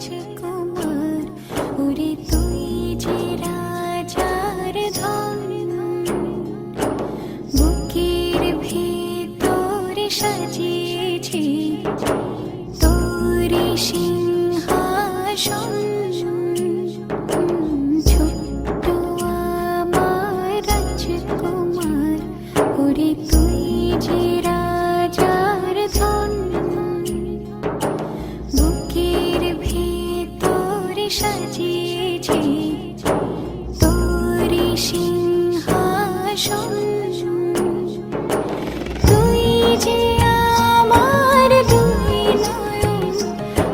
রাজকুমার ওরে তুই যে রাজার ধন বুকের ভেতরে সাজিয়েছি তোরে সিংহাসন ছোট্ট আমার রাজকুমার ওরে তুই যে রাজার ধন বুকের ভেতরে সাজিয়েছি তোরে সিংহাসন তুই যে আমার দুই নয়ন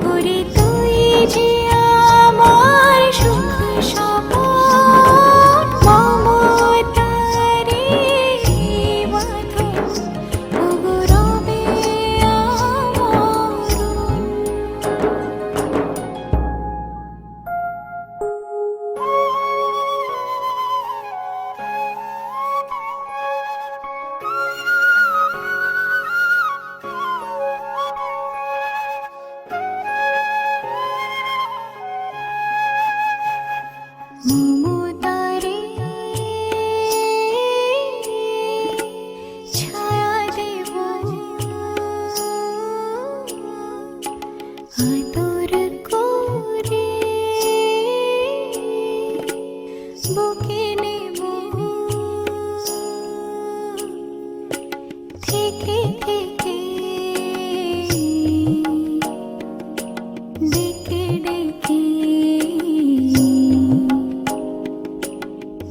ওরে তুই যে আমার সুখ স্বপন মমতারে বাঁধন ওগো রবে আমার মমতারে ছায়া দেব আদর করে বুকে নেব থেকে থেকে ডেকে ডেকে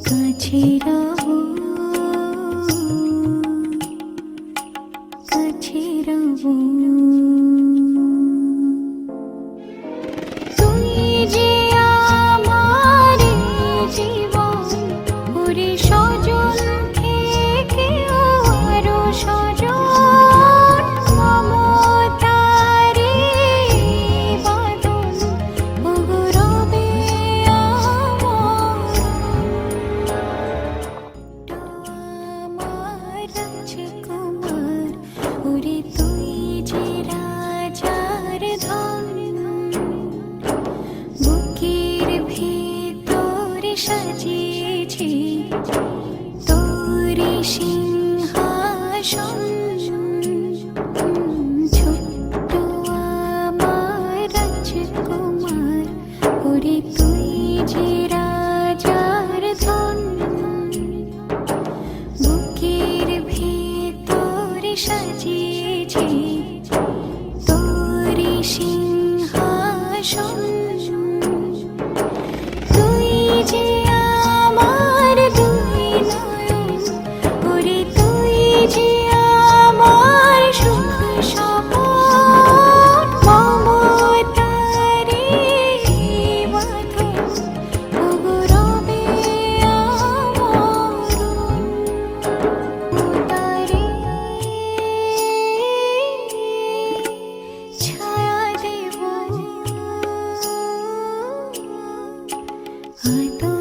কাছে রহো কাছে রহো তুই যে আমার জীবন ওরে সজন থেকে আরো সজন মমতারে বাঁধন ওগো রবে আমার রাজকুমার ওরে তুই যে রাজার ধন বুকের ভেতরে সাজিয়েছি তোরে সিংহাসন ছোট্ট আমার রাজকুমার ওরে তুই যে রাজার ধন বুকের ভেতরে সাজিয়েছি তোরে সিংহাসন তুই যে আমার দুই নয়ন ওরে তুই যে আমার সুখ স্বপন মমতারে বাঁধন ওগো রবে আমার মমতারে ছায়া দেব আদর